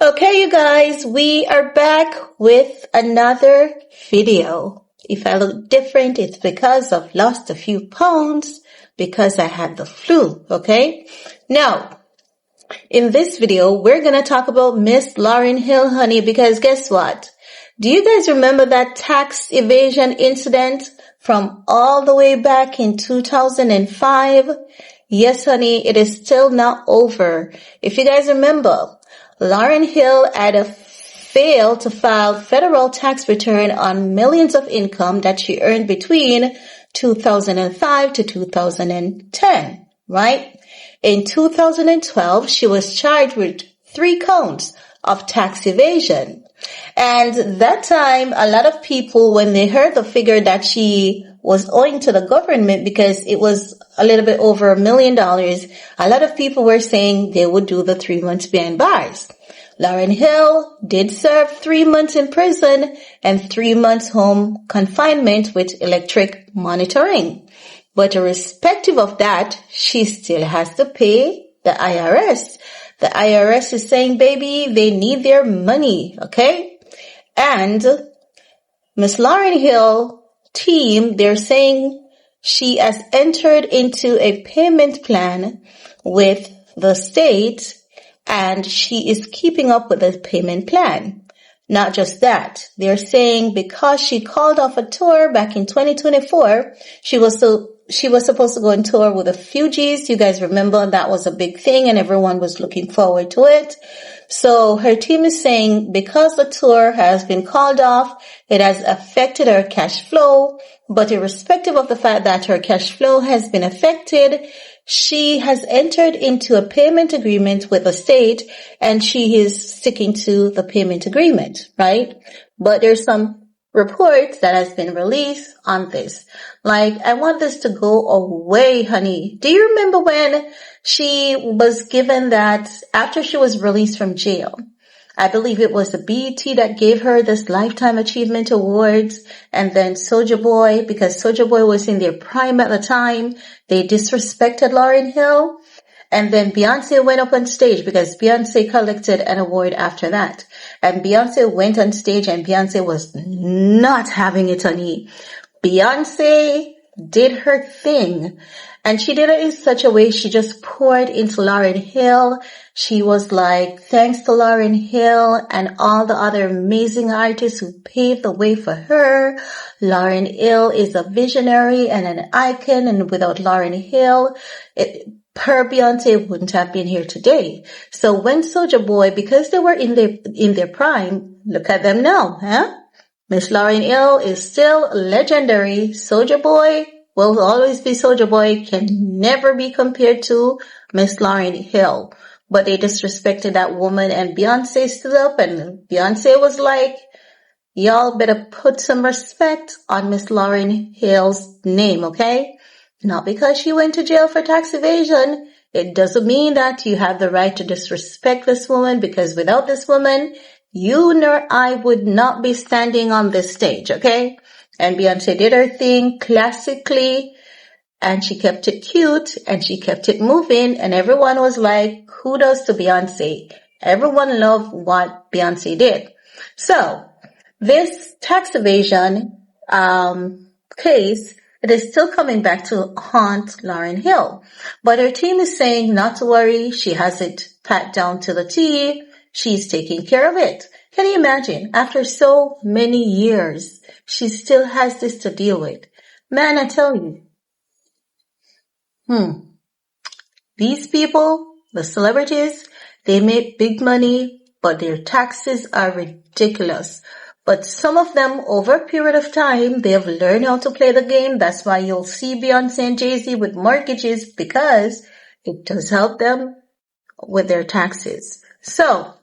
Okay, you guys, we are back with another video. If I look different, it's because I've lost a few pounds because I had the flu, okay? Now, in this video, we're gonna talk about Miss Lauryn Hill, honey, because guess what? Do you guys remember that tax evasion incident from all the way back in 2005? Yes, honey, it is still not over. If you guys remember, Lauryn Hill had failed to file federal tax return on millions of income that she earned between 2005 to 2010, right? In 2012, she was charged with 3 counts of tax evasion. And that time, a lot of people, when they heard the figure that she was owing to the government, because it was a little bit over $1 million, a lot of people were saying they would do the 3 months behind bars. Lauryn Hill did serve 3 months in prison and 3 months home confinement with electric monitoring. But irrespective of that, she still has to pay the IRS. The IRS is saying, baby, they need their money, okay? And Miss Lauryn Hill team, they're saying she has entered into a payment plan with the state and she is keeping up with the payment plan. Not just that, they're saying because she called off a tour back in 2024, she was supposed to go on tour with the Fugees. You guys remember that was a big thing and everyone was looking forward to it. So her team is saying because the tour has been called off, it has affected her cash flow. But irrespective of the fact that her cash flow has been affected, she has entered into a payment agreement with the state and she is sticking to the payment agreement, right? But there's some reports that has been released on this. Like, I want this to go away, honey. Do you remember when she was given that after she was released from jail? I believe it was the BET that gave her this Lifetime Achievement Awards, and then Soulja Boy, because Soulja Boy was in their prime at the time, they disrespected Lauryn Hill. And then Beyoncé went up on stage because Beyoncé collected an award after that. And Beyoncé went on stage and Beyoncé was not having it, honey. Beyoncé did her thing. And she did it in such a way, she just poured into Lauryn Hill. She was like, thanks to Lauryn Hill and all the other amazing artists who paved the way for her. Lauryn Hill is a visionary and an icon, and without Lauryn Hill, her Beyoncé wouldn't have been here today. So when Soulja Boy, because they were in their prime, look at them now, huh? Miss Lauryn Hill is still legendary. Soulja Boy will always be Soulja Boy, can never be compared to Miss Lauryn Hill. But they disrespected that woman, and Beyoncé stood up and Beyoncé was like, y'all better put some respect on Miss Lauryn Hill's name, okay? Not because she went to jail for tax evasion. It doesn't mean that you have the right to disrespect this woman, because without this woman, you nor I would not be standing on this stage, okay? And Beyoncé did her thing classically, and she kept it cute, and she kept it moving, and everyone was like, kudos to Beyoncé. Everyone loved what Beyoncé did. So, this tax evasion case, it is still coming back to haunt Lauryn Hill. But her team is saying not to worry, she has it pat down to the T, she's taking care of it. Can you imagine? After so many years, she still has this to deal with. Man, I tell you. These people, the celebrities, they make big money, but their taxes are ridiculous. But some of them, over a period of time, they have learned how to play the game. That's why you'll see Beyoncé and Jay-Z with mortgages, because it does help them with their taxes. So,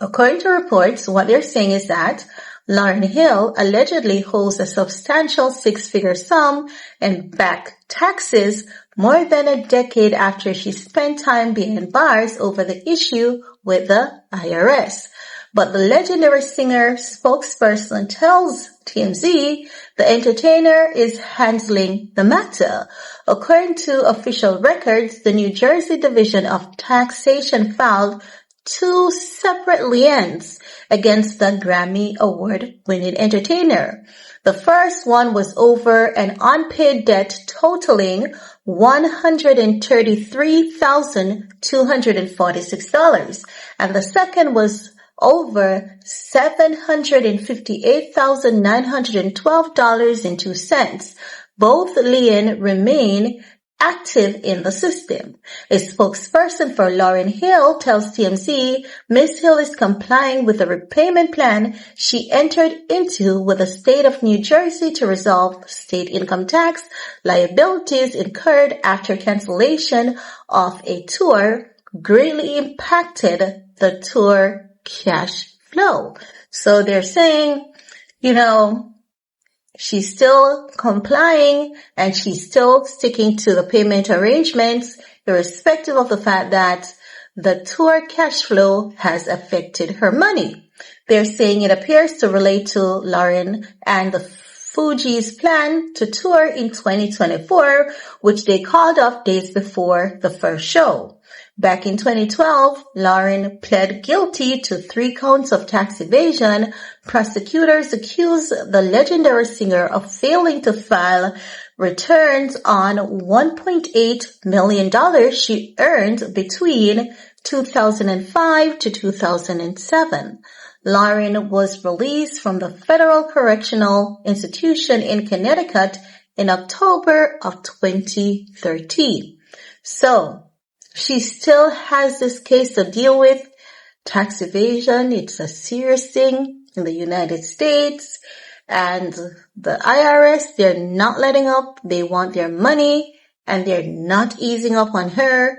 according to reports, what they're saying is that Lauryn Hill allegedly holds a substantial 6-figure sum in back taxes more than a decade after she spent time behind bars over the issue with the IRS. But the legendary singer spokesperson tells TMZ the entertainer is handling the matter. According to official records, the New Jersey Division of Taxation filed two separate liens against the Grammy Award-winning entertainer. The first one was over an unpaid debt totaling $133,246, and the second was over $758,912.02. Both liens remain active in the system. A spokesperson for Lauryn Hill tells TMZ Ms. Hill is complying with the repayment plan she entered into with the state of New Jersey to resolve state income tax liabilities incurred after cancellation of a tour greatly impacted the tour cash flow. So they're saying, she's still complying and she's still sticking to the payment arrangements, irrespective of the fact that the tour cash flow has affected her money. They're saying it appears to relate to Lauryn and the Fugees' plan to tour in 2024, which they called off days before the first show. Back in 2012, Lauryn pled guilty to 3 counts of tax evasion. Prosecutors accused the legendary singer of failing to file returns on $1.8 million she earned between 2005 to 2007. Lauryn was released from the Federal Correctional Institution in Connecticut in October of 2013. So, she still has this case to deal with. Tax evasion, it's a serious thing in the United States. And the IRS, they're not letting up. They want their money and they're not easing up on her.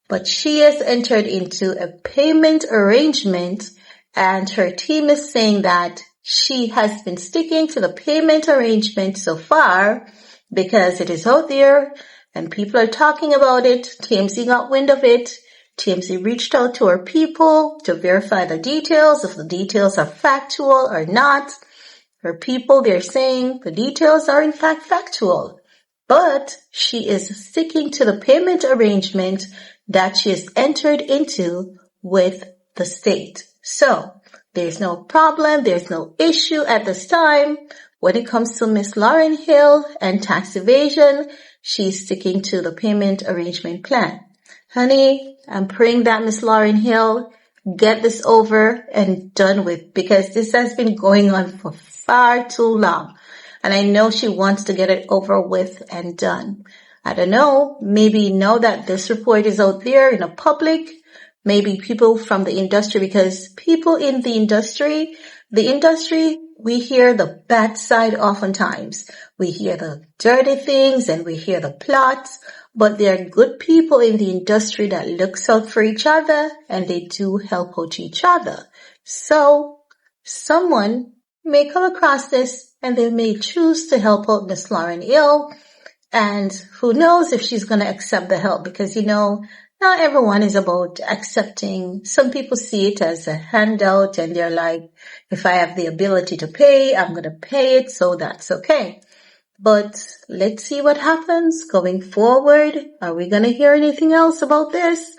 But she has entered into a payment arrangement and her team is saying that she has been sticking to the payment arrangement so far because it is out there. And people are talking about it. TMZ got wind of it. TMZ reached out to her people to verify the details, if the details are factual or not. Her people, they're saying the details are in fact factual. But she is sticking to the payment arrangement that she has entered into with the state. So, there's no problem, there's no issue at this time. When it comes to Miss Lauryn Hill and tax evasion, she's sticking to the payment arrangement plan. Honey, I'm praying that Miss Lauryn Hill get this over and done with because this has been going on for far too long. And I know she wants to get it over with and done. I don't know, maybe now that this report is out there in the public, maybe people from the industry, because people in the industry, we hear the bad side oftentimes. We hear the dirty things and we hear the plots, but there are good people in the industry that looks out for each other and they do help out each other. So someone may come across this and they may choose to help out Miss Lauryn Hill. And who knows if she's going to accept the help because, not everyone is about accepting. Some people see it as a handout and they're like, if I have the ability to pay, I'm going to pay it, so that's okay. But let's see what happens going forward. Are we going to hear anything else about this?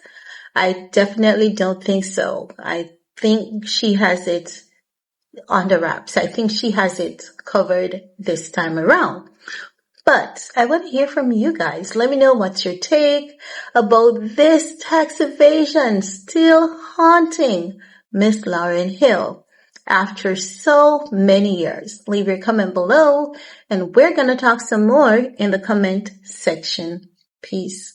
I definitely don't think so. I think she has it on the wraps. I think she has it covered this time around. But I want to hear from you guys. Let me know what's your take about this tax evasion still haunting Miss Lauryn Hill after so many years. Leave your comment below and we're going to talk some more in the comment section. Peace.